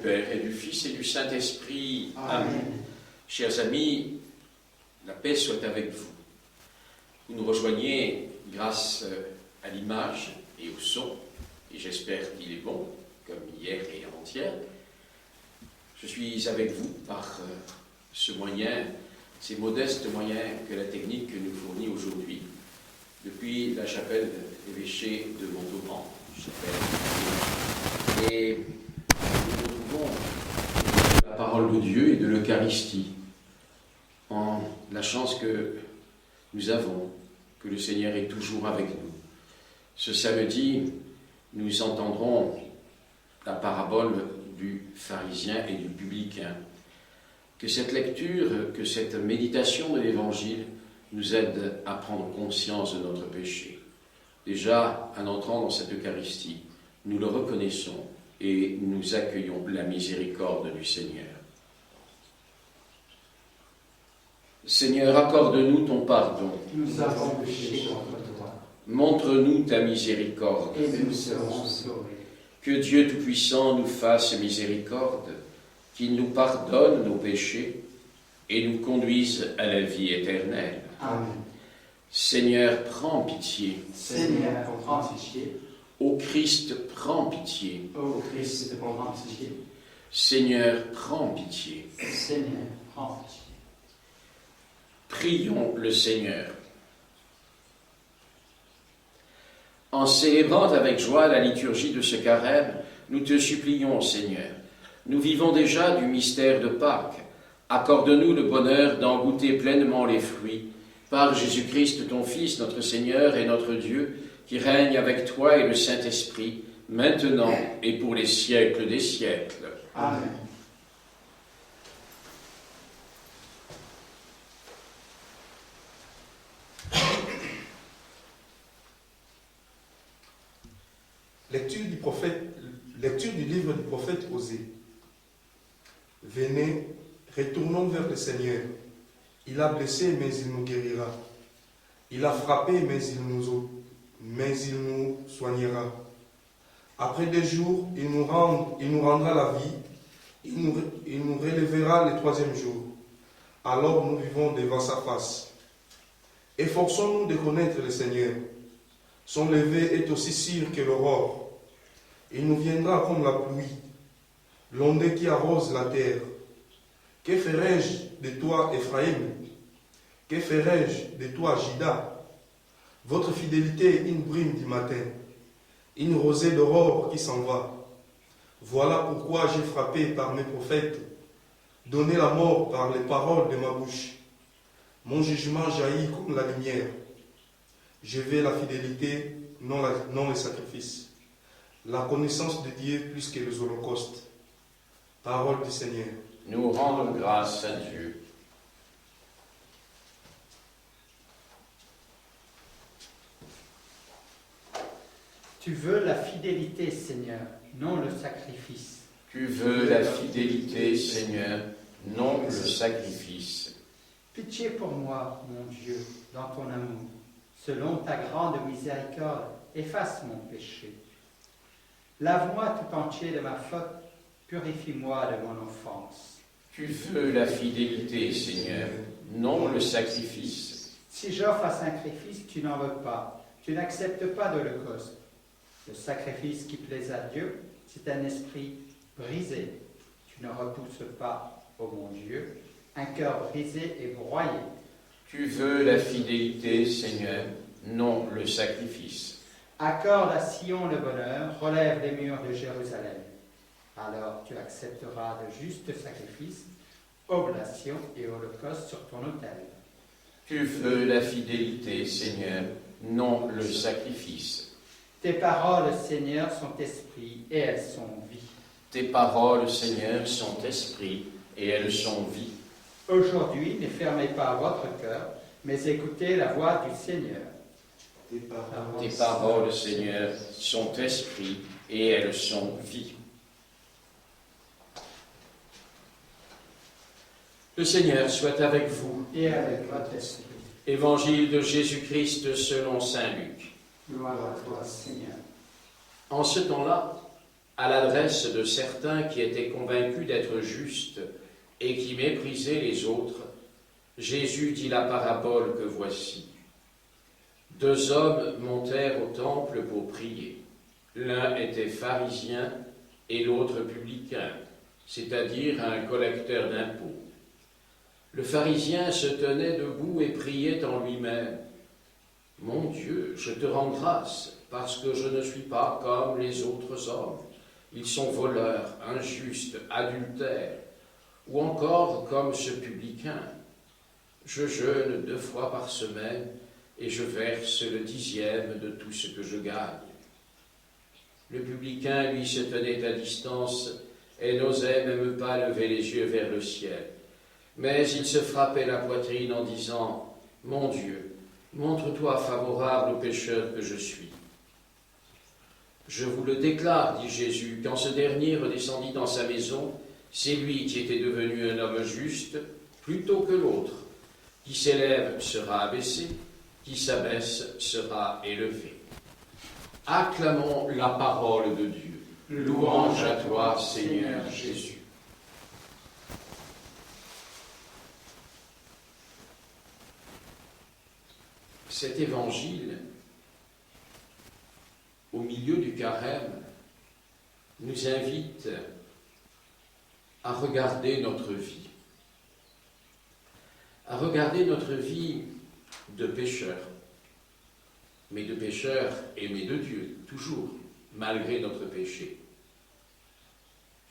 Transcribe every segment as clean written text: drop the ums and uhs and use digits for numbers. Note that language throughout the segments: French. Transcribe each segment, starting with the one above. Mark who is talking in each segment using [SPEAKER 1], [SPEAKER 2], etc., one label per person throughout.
[SPEAKER 1] Père et du Fils et du Saint-Esprit. Amen.
[SPEAKER 2] Amen.
[SPEAKER 1] Chers amis, la paix soit avec vous. Vous nous rejoignez grâce à l'image et au son, et j'espère qu'il est bon, comme hier et avant-hier. Je suis avec vous par ce moyen, ces modestes moyens que la technique nous fournit aujourd'hui, depuis la chapelle évêchée de Montauban. Et nous retrouvons la parole de Dieu et de l'Eucharistie, en la chance que nous avons, que le Seigneur est toujours avec nous. Ce samedi, nous entendrons la parabole du pharisien et du publicain. Que cette lecture, que cette méditation de l'Évangile nous aide à prendre conscience de notre péché. Déjà, en entrant dans cette Eucharistie, nous le reconnaissons et nous accueillons la miséricorde du Seigneur. Seigneur, accorde-nous ton pardon.
[SPEAKER 2] Nous avons péché contre toi,
[SPEAKER 1] Montre-nous ta miséricorde.
[SPEAKER 2] et nous serons sauvés.
[SPEAKER 1] Que Dieu Tout-Puissant nous fasse miséricorde, qu'il nous pardonne nos péchés et nous conduise à la vie éternelle.
[SPEAKER 2] Amen.
[SPEAKER 1] Seigneur, prends pitié.
[SPEAKER 2] Seigneur, prends pitié.
[SPEAKER 1] Ô Christ, prends pitié.
[SPEAKER 2] Ô Christ, prends pitié.
[SPEAKER 1] Seigneur, prends pitié.
[SPEAKER 2] Seigneur, prends pitié.
[SPEAKER 1] Prions le Seigneur. En célébrant avec joie la liturgie de ce carême, nous te supplions, Seigneur. Nous vivons déjà du mystère de Pâques. Accorde-nous le bonheur d'en goûter pleinement les fruits. Par Jésus-Christ, ton Fils, notre Seigneur et notre Dieu, qui règne avec toi et le Saint-Esprit, maintenant et pour les siècles des siècles.
[SPEAKER 2] Amen.
[SPEAKER 3] Lecture du livre du prophète Osée. Venez, retournons vers le Seigneur. Il a blessé, mais il nous guérira. Il a frappé, mais il nous soignera. Après 2 jours, il nous rendra la vie. Il nous relèvera le 3e jour. Alors nous vivons devant sa face. Efforçons-nous de connaître le Seigneur. Son lever est aussi sûr que l'aurore. Il nous viendra comme la pluie, l'ondée qui arrose la terre. Que ferai-je de toi, Ephraïm? Que ferai-je de toi, Juda? Votre fidélité est une brume du matin, une rosée d'aurore qui s'en va. Voilà pourquoi j'ai frappé par mes prophètes, donné la mort par les paroles de ma bouche. Mon jugement jaillit comme la lumière. Je veux la fidélité, non le sacrifice. La connaissance de Dieu plus que les holocaustes. Parole du Seigneur.
[SPEAKER 1] Nous rendons grâce à Dieu.
[SPEAKER 2] Tu veux la fidélité, Seigneur, non le sacrifice.
[SPEAKER 1] Tu veux la fidélité, Seigneur, non le sacrifice.
[SPEAKER 2] Pitié pour moi, mon Dieu, dans ton amour. Selon ta grande miséricorde, efface mon péché. Lave-moi tout entier de ma faute, purifie-moi de mon offense.
[SPEAKER 1] Tu veux la fidélité, Seigneur, non le sacrifice.
[SPEAKER 2] Si j'offre un sacrifice, tu n'en veux pas. Tu n'acceptes pas d'holocauste. Le sacrifice qui plaise à Dieu, c'est un esprit brisé. Tu ne repousses pas, ô mon Dieu, un cœur brisé et broyé.
[SPEAKER 1] Tu veux la fidélité, Seigneur, non le sacrifice.
[SPEAKER 2] Accorde à Sion le bonheur, relève les murs de Jérusalem. Alors tu accepteras de justes sacrifices, oblations et holocaustes sur ton autel.
[SPEAKER 1] Tu veux la fidélité, Seigneur, non le sacrifice.
[SPEAKER 2] Tes paroles, Seigneur, sont esprit et elles sont vie.
[SPEAKER 1] Tes paroles, Seigneur, sont esprit et elles sont vie.
[SPEAKER 2] Aujourd'hui, ne fermez pas votre cœur, mais écoutez la voix du Seigneur.
[SPEAKER 1] Tes paroles, Seigneur, sont esprit et elles sont vie. Le Seigneur soit avec vous.
[SPEAKER 2] Et avec votre esprit.
[SPEAKER 1] Évangile de Jésus-Christ selon saint Luc.
[SPEAKER 2] Gloire à toi, Seigneur.
[SPEAKER 1] En ce temps-là, à l'adresse de certains qui étaient convaincus d'être justes et qui méprisaient les autres, Jésus dit la parabole que voici. 2 hommes montèrent au temple pour prier. L'un était pharisien et l'autre publicain, c'est-à-dire un collecteur d'impôts. Le pharisien se tenait debout et priait en lui-même. « Mon Dieu, je te rends grâce, parce que je ne suis pas comme les autres hommes. Ils sont voleurs, injustes, adultères, ou encore comme ce publicain. Je jeûne 2 fois par semaine et je verse le 10e de tout ce que je gagne. » Le publicain, lui, se tenait à distance et n'osait même pas lever les yeux vers le ciel. Mais il se frappait la poitrine en disant « Mon Dieu, montre-toi favorable au pécheur que je suis. » Je vous le déclare, dit Jésus, quand ce dernier redescendit dans sa maison, c'est lui qui était devenu un homme juste plutôt que l'autre. Qui s'élève sera abaissé, qui s'abaisse sera élevé. Acclamons la parole de Dieu. Louange à toi, Seigneur Jésus. Cet évangile, au milieu du carême, nous invite à regarder notre vie. À regarder notre vie de pécheurs, mais de pécheurs aimés de Dieu, toujours, malgré notre péché.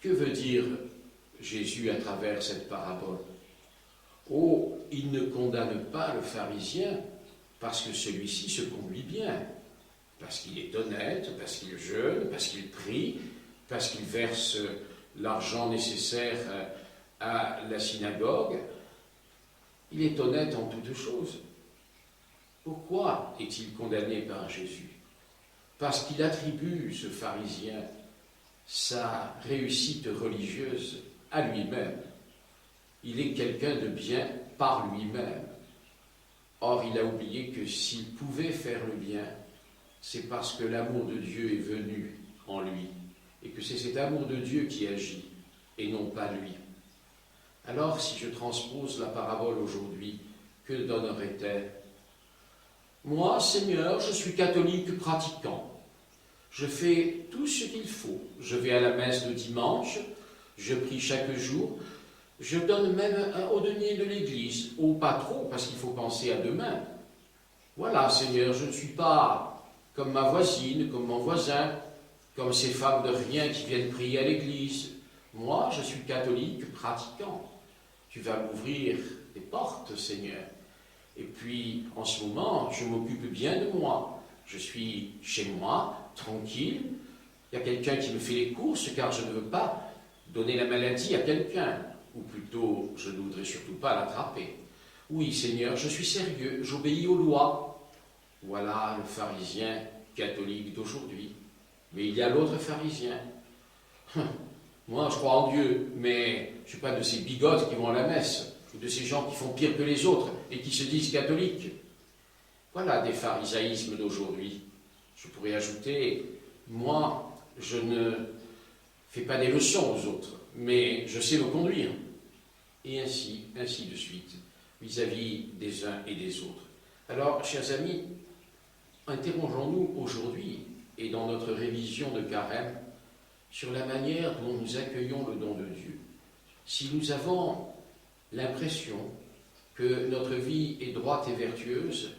[SPEAKER 1] Que veut dire Jésus à travers cette parabole? Oh, il ne condamne pas le pharisien parce que celui-ci se conduit bien, parce qu'il est honnête, parce qu'il jeûne, parce qu'il prie, parce qu'il verse l'argent nécessaire à la synagogue. Il est honnête en toutes choses. Pourquoi est-il condamné par Jésus? Parce qu'il attribue, ce pharisien, sa réussite religieuse à lui-même. Il est quelqu'un de bien par lui-même. Or, il a oublié que s'il pouvait faire le bien, c'est parce que l'amour de Dieu est venu en lui, et que c'est cet amour de Dieu qui agit, et non pas lui. Alors, si je transpose la parabole aujourd'hui, que donnerait-elle? Moi, Seigneur, je suis catholique pratiquant. Je fais tout ce qu'il faut. Je vais à la messe le dimanche, je prie chaque jour, je donne même au denier de l'église, ou pas trop, parce qu'il faut penser à demain. Voilà, Seigneur, je ne suis pas comme ma voisine, comme mon voisin, comme ces femmes de rien qui viennent prier à l'église. Moi, je suis catholique pratiquant. Tu vas m'ouvrir des portes, Seigneur. Et puis, en ce moment, je m'occupe bien de moi. Je suis chez moi, tranquille. Il y a quelqu'un qui me fait les courses, car je ne veux pas donner la maladie à quelqu'un. Ou plutôt, je ne voudrais surtout pas l'attraper. Oui, Seigneur, je suis sérieux, j'obéis aux lois. Voilà le pharisien catholique d'aujourd'hui. Mais il y a l'autre pharisien. Moi, je crois en Dieu, mais je ne suis pas de ces bigotes qui vont à la messe, ou de ces gens qui font pire que les autres et qui se disent catholiques. Voilà des pharisaïsmes d'aujourd'hui. Je pourrais ajouter, moi, je ne fais pas des leçons aux autres, mais je sais me conduire. Et ainsi de suite, vis-à-vis des uns et des autres. Alors, chers amis, interrogeons-nous aujourd'hui, et dans notre révision de carême, sur la manière dont nous accueillons le don de Dieu. Si nous avons l'impression que notre vie est droite et vertueuse,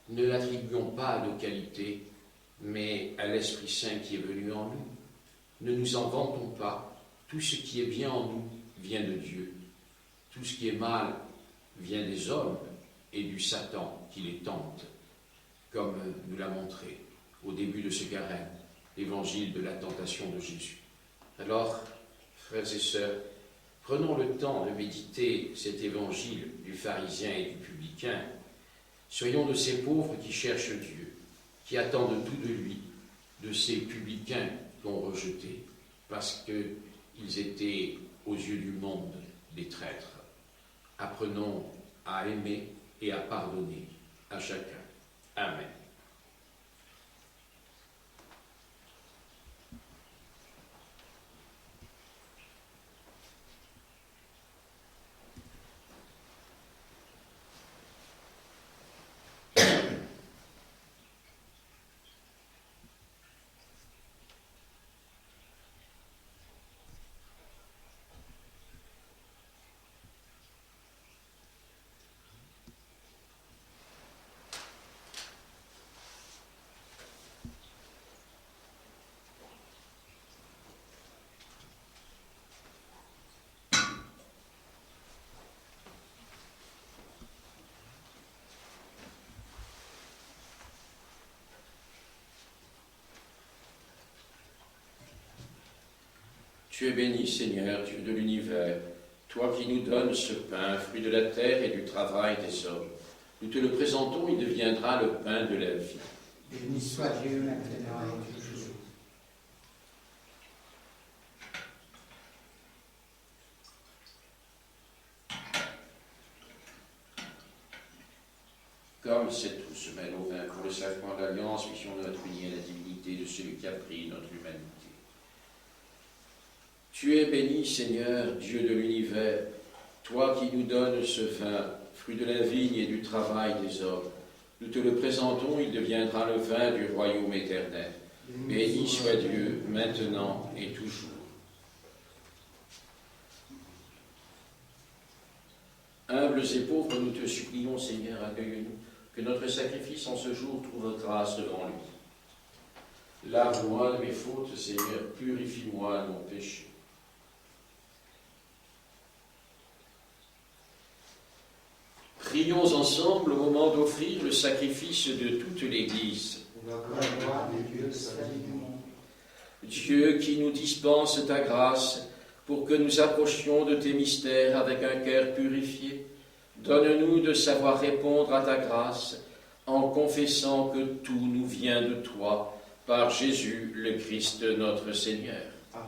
[SPEAKER 1] ne l'attribuons pas à nos qualités, mais à l'Esprit Saint qui est venu en nous. Ne nous en vantons pas. Tout ce qui est bien en nous vient de Dieu. Tout ce qui est mal vient des hommes et du Satan qui les tente, comme nous l'a montré au début de ce carême, l'évangile de la tentation de Jésus. Alors, frères et sœurs, prenons le temps de méditer cet évangile du pharisien et du publicain. Soyons de ces pauvres qui cherchent Dieu, qui attendent tout de lui, de ces publicains l'ont rejeté, parce qu'ils étaient, aux yeux du monde, des traîtres. Apprenons à aimer et à pardonner à chacun. Amen. Tu es béni, Seigneur, Dieu de l'univers, toi qui nous donnes ce pain, fruit de la terre et du travail des hommes. Nous te le présentons, il deviendra le pain de la vie.
[SPEAKER 2] Béni soit Dieu maintenant et toujours.
[SPEAKER 1] Comme cette eau se mêle au vin pour le sacrement de l'Alliance, puissions notre unie à la divinité de celui qui a pris notre humanité. Tu es béni, Seigneur, Dieu de l'univers, toi qui nous donnes ce vin, fruit de la vigne et du travail des hommes. Nous te le présentons, il deviendra le vin du royaume éternel. Béni soit Dieu, maintenant et toujours. Humbles et pauvres, nous te supplions, Seigneur, accueille-nous, que notre sacrifice en ce jour trouve grâce devant lui. Lave-moi de mes fautes, Seigneur, purifie-moi de mon péché. Prions ensemble au moment d'offrir le sacrifice de toute l'Église.
[SPEAKER 2] La gloire de Dieu, salut du monde.
[SPEAKER 1] Dieu qui nous dispense ta grâce pour que nous approchions de tes mystères avec un cœur purifié, donne-nous de savoir répondre à ta grâce en confessant que tout nous vient de toi, par Jésus le Christ notre Seigneur.
[SPEAKER 2] Amen.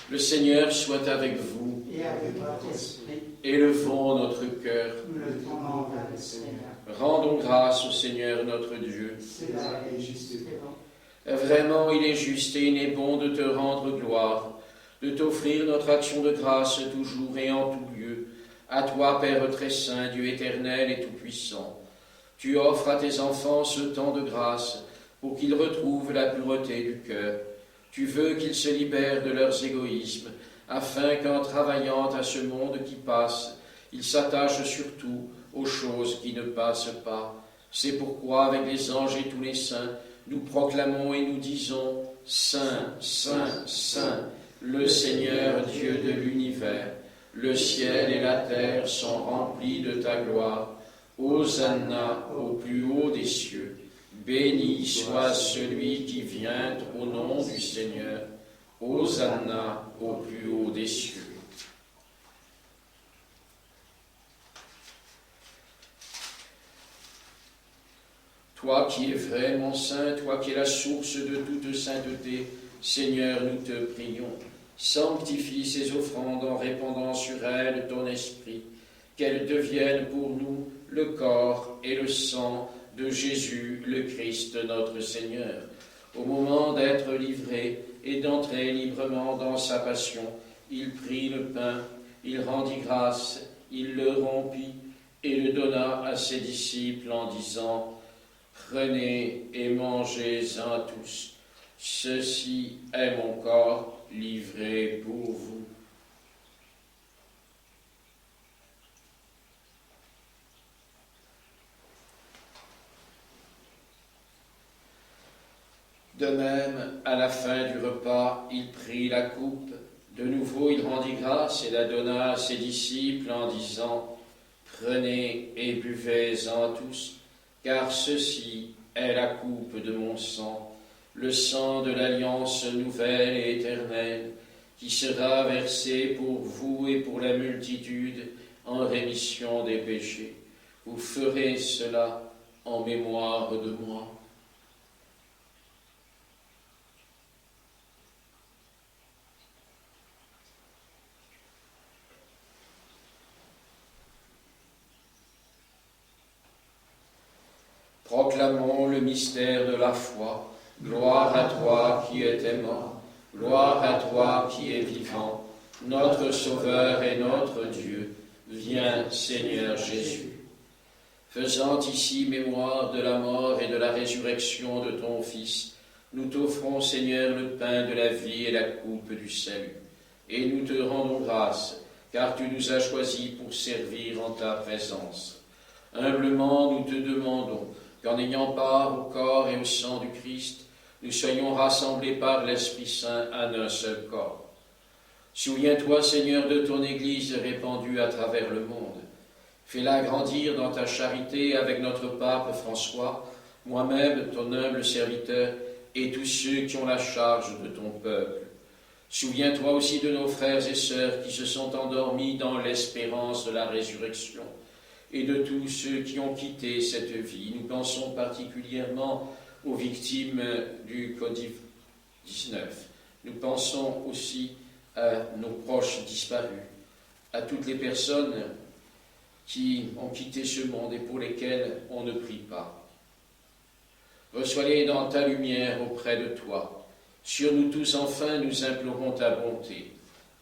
[SPEAKER 1] Le Seigneur soit avec vous.
[SPEAKER 2] Et avec votre esprit,
[SPEAKER 1] Élevons notre cœur.
[SPEAKER 2] nous le tournons vers le Seigneur.
[SPEAKER 1] Rendons grâce au Seigneur notre Dieu.
[SPEAKER 2] C'est là et juste et bon.
[SPEAKER 1] Vraiment, il est juste et il est bon de te rendre gloire, de t'offrir notre action de grâce toujours et en tout lieu. À toi, Père très saint, Dieu éternel et tout-puissant, tu offres à tes enfants ce temps de grâce pour qu'ils retrouvent la pureté du cœur. Tu veux qu'ils se libèrent de leurs égoïsmes, afin qu'en travaillant à ce monde qui passe, ils s'attachent surtout aux choses qui ne passent pas. C'est pourquoi, avec les anges et tous les saints, nous proclamons et nous disons « Saint, Saint, Saint, le Seigneur Dieu de l'univers, le ciel et la terre sont remplis de ta gloire. Hosanna au plus haut des cieux. Béni soit celui qui vient au nom du Seigneur. Hosanna au plus haut des cieux. » Toi qui es vraiment saint, toi qui es la source de toute sainteté, Seigneur, nous te prions, sanctifie ces offrandes en répandant sur elles ton esprit, qu'elles deviennent pour nous le corps et le sang de Jésus, le Christ, notre Seigneur. Au moment d'être livré et d'entrer librement dans sa passion, il prit le pain, il rendit grâce, il le rompit et le donna à ses disciples en disant « Prenez et mangez-en tous, ceci est mon corps livré pour vous. » De même, à la fin du repas, il prit la coupe. De nouveau, il rendit grâce et la donna à ses disciples en disant « Prenez et buvez-en tous, car ceci est la coupe de mon sang, le sang de l'alliance nouvelle et éternelle, qui sera versé pour vous et pour la multitude en rémission des péchés. Vous ferez cela en mémoire de moi. » Proclamons le mystère de la foi. Gloire à toi qui étais mort, gloire à toi qui es vivant, notre Sauveur et notre Dieu. Viens, Seigneur Jésus. Faisant ici mémoire de la mort et de la résurrection de ton Fils, nous t'offrons, Seigneur, le pain de la vie et la coupe du salut. Et nous te rendons grâce, car tu nous as choisis pour servir en ta présence. Humblement, nous te demandons qu'en ayant part au corps et au sang du Christ, nous soyons rassemblés par l'Esprit Saint en un seul corps. Souviens-toi, Seigneur, de ton Église répandue à travers le monde. Fais-la grandir dans ta charité avec notre pape François, moi-même, ton humble serviteur, et tous ceux qui ont la charge de ton peuple. Souviens-toi aussi de nos frères et sœurs qui se sont endormis dans l'espérance de la résurrection et de tous ceux qui ont quitté cette vie. Nous pensons particulièrement aux victimes du Covid-19. Nous pensons aussi à nos proches disparus, à toutes les personnes qui ont quitté ce monde et pour lesquelles on ne prie pas. Reçois-les dans ta lumière auprès de toi. Sur nous tous, enfin, nous implorons ta bonté.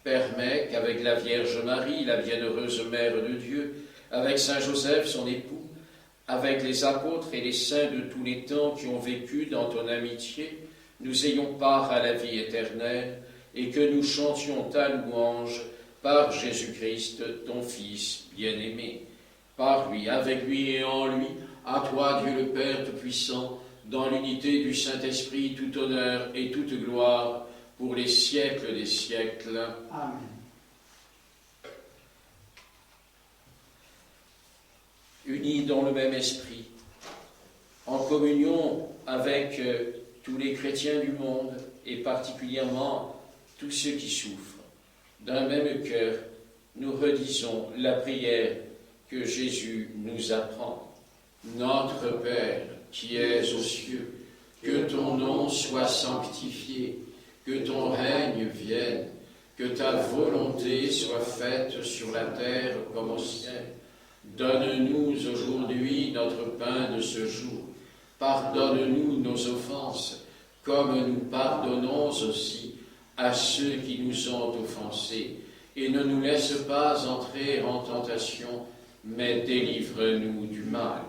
[SPEAKER 1] Permets qu'avec la Vierge Marie, la bienheureuse Mère de Dieu, avec Saint Joseph, son époux, avec les apôtres et les saints de tous les temps qui ont vécu dans ton amitié, nous ayons part à la vie éternelle et que nous chantions ta louange par Jésus-Christ, ton Fils bien-aimé. Par lui, avec lui et en lui, à toi, Dieu le Père Tout-Puissant, dans l'unité du Saint-Esprit, tout honneur et toute gloire, pour les siècles des siècles.
[SPEAKER 2] Amen.
[SPEAKER 1] Unis dans le même esprit, en communion avec tous les chrétiens du monde, et particulièrement tous ceux qui souffrent, d'un même cœur, nous redisons la prière que Jésus nous apprend. Notre Père, qui es aux cieux, que ton nom soit sanctifié, que ton règne vienne, que ta volonté soit faite sur la terre comme au ciel. Donne-nous aujourd'hui notre pain de ce jour. Pardonne-nous nos offenses, comme nous pardonnons aussi à ceux qui nous ont offensés. Et ne nous laisse pas entrer en tentation, mais délivre-nous du mal.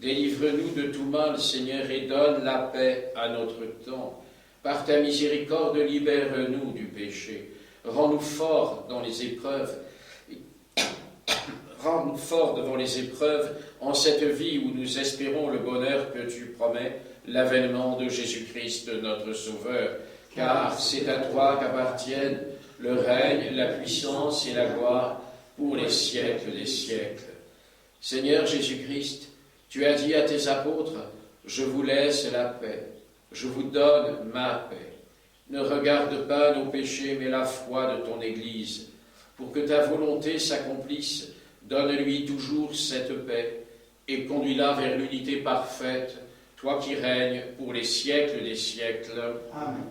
[SPEAKER 1] Délivre-nous de tout mal, Seigneur, et donne la paix à notre temps. Par ta miséricorde, libère-nous du péché. Rends-nous forts dans les épreuves. Rends-nous forts devant les épreuves en cette vie où nous espérons le bonheur que tu promets, l'avènement de Jésus-Christ, notre Sauveur. Car c'est à toi qu'appartiennent le règne, la puissance et la gloire pour les siècles des siècles. Seigneur Jésus-Christ, tu as dit à tes apôtres, « Je vous laisse la paix, je vous donne ma paix. Ne regarde pas nos péchés, mais la foi de ton Église. Pour que ta volonté s'accomplisse, donne-lui toujours cette paix et conduis-la vers l'unité parfaite, toi qui règnes pour les siècles des siècles.
[SPEAKER 2] Amen.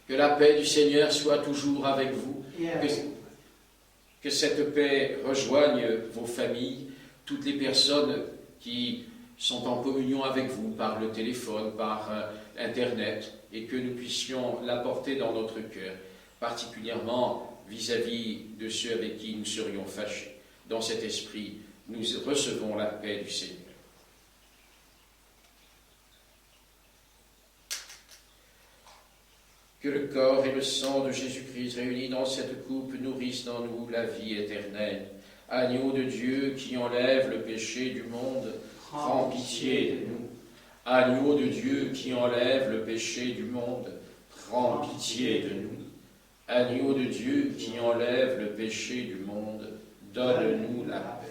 [SPEAKER 1] Que la paix du Seigneur soit toujours avec vous.
[SPEAKER 2] Yes.
[SPEAKER 1] Que cette paix rejoigne vos familles, toutes les personnes qui sont en communion avec vous par le téléphone, par Internet, et que nous puissions l'apporter dans notre cœur, particulièrement vis-à-vis de ceux avec qui nous serions fâchés. Dans cet esprit, nous recevons la paix du Seigneur. Que le corps et le sang de Jésus-Christ réunis dans cette coupe nourrissent dans nous la vie éternelle. Agneau de Dieu qui enlève le péché du monde, prends pitié de nous. Agneau de Dieu qui enlève le péché du monde, prends pitié de nous. Agneau de Dieu qui enlève le péché du monde, donne-nous la paix.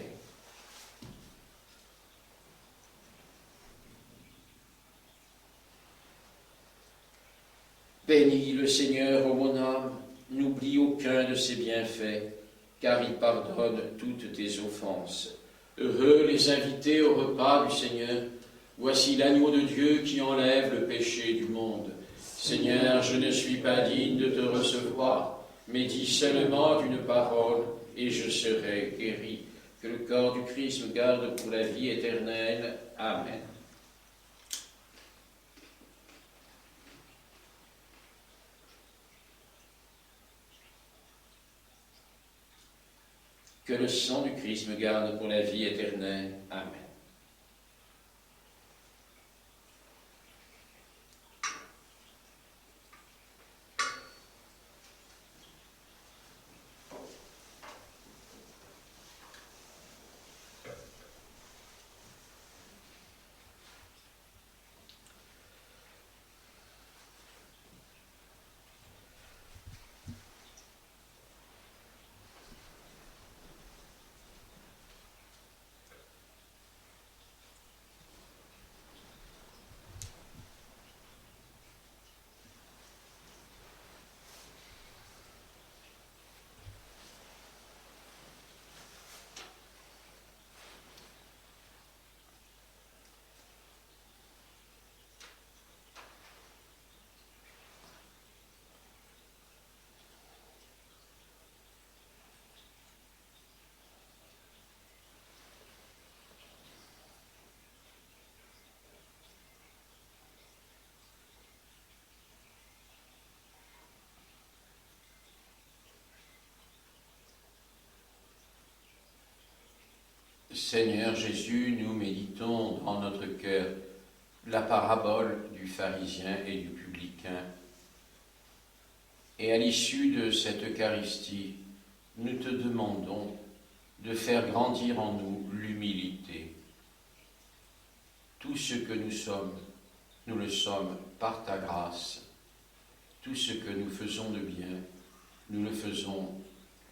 [SPEAKER 1] Bénis le Seigneur, ô mon âme, n'oublie aucun de ses bienfaits, car il pardonne toutes tes offenses. Heureux les invités au repas du Seigneur. Voici l'agneau de Dieu qui enlève le péché du monde. Seigneur, je ne suis pas digne de te recevoir, mais dis seulement une parole, et je serai guéri. Que le corps du Christ me garde pour la vie éternelle. Amen. Que le sang du Christ me garde pour la vie éternelle. Amen. Seigneur Jésus, nous méditons dans notre cœur la parabole du pharisien et du publicain. Et à l'issue de cette Eucharistie, nous te demandons de faire grandir en nous l'humilité. Tout ce que nous sommes, nous le sommes par ta grâce. Tout ce que nous faisons de bien, nous le faisons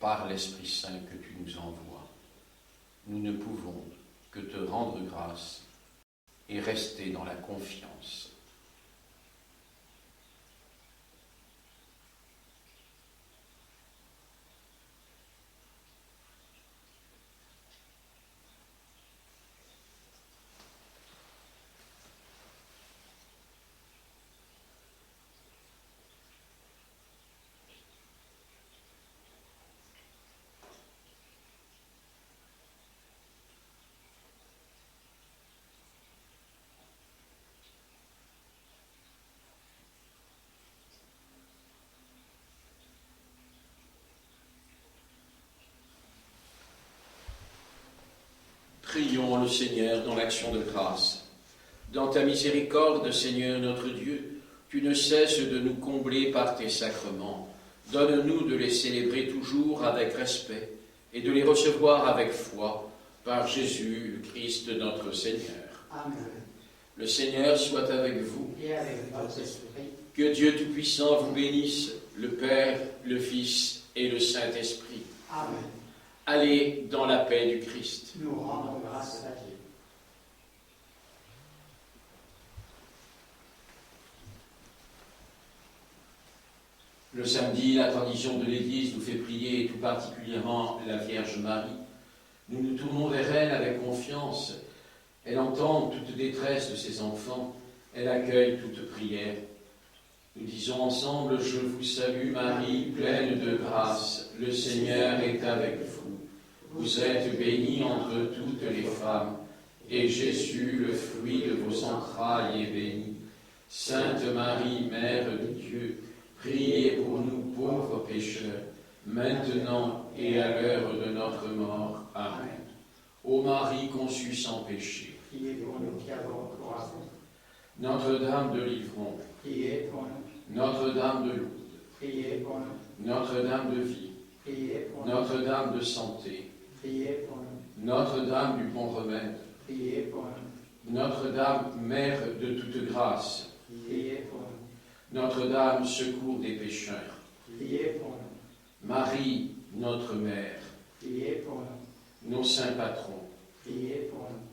[SPEAKER 1] par l'Esprit Saint que tu nous envoies. Nous ne pouvons que te rendre grâce et rester dans la confiance. Prions le Seigneur dans l'action de grâce. Dans ta miséricorde, Seigneur notre Dieu, tu ne cesses de nous combler par tes sacrements. Donne-nous de les célébrer toujours avec respect et de les recevoir avec foi par Jésus, le Christ notre Seigneur.
[SPEAKER 2] Amen.
[SPEAKER 1] Le Seigneur soit avec vous.
[SPEAKER 2] Et avec votre esprit.
[SPEAKER 1] Que Dieu Tout-Puissant vous bénisse, le Père, le Fils et le Saint-Esprit.
[SPEAKER 2] Amen.
[SPEAKER 1] Allez dans la paix du Christ.
[SPEAKER 2] Nous rendons grâce à Dieu.
[SPEAKER 1] Le samedi, la tradition de l'Église nous fait prier, et tout particulièrement la Vierge Marie. Nous nous tournons vers elle avec confiance. Elle entend toute détresse de ses enfants. Elle accueille toute prière. Nous disons ensemble, je vous salue Marie, pleine de grâce. Le Seigneur est avec vous. Vous êtes bénie entre toutes les femmes, et Jésus, le fruit de vos entrailles, est béni. Sainte Marie, Mère de Dieu, priez pour nous pauvres pécheurs, maintenant et à l'heure de notre mort. Amen. Ô Marie conçue sans péché,
[SPEAKER 2] Priez pour nous qui avons recours à vous.
[SPEAKER 1] Notre-Dame de Livron,
[SPEAKER 2] Priez pour nous.
[SPEAKER 1] Notre-Dame de Lourdes,
[SPEAKER 2] Priez pour nous.
[SPEAKER 1] Notre-Dame de Vie,
[SPEAKER 2] Priez pour nous.
[SPEAKER 1] Notre-Dame de Santé,
[SPEAKER 2] Priez pour nous.
[SPEAKER 1] Notre-Dame du Bon Remède,
[SPEAKER 2] Priez pour nous.
[SPEAKER 1] Notre-Dame, Mère de toute grâce,
[SPEAKER 2] Priez pour nous.
[SPEAKER 1] Notre-Dame, secours des pécheurs,
[SPEAKER 2] Priez pour nous.
[SPEAKER 1] Marie, notre Mère,
[SPEAKER 2] Priez pour nous.
[SPEAKER 1] nos saints patrons,
[SPEAKER 2] Priez pour nous.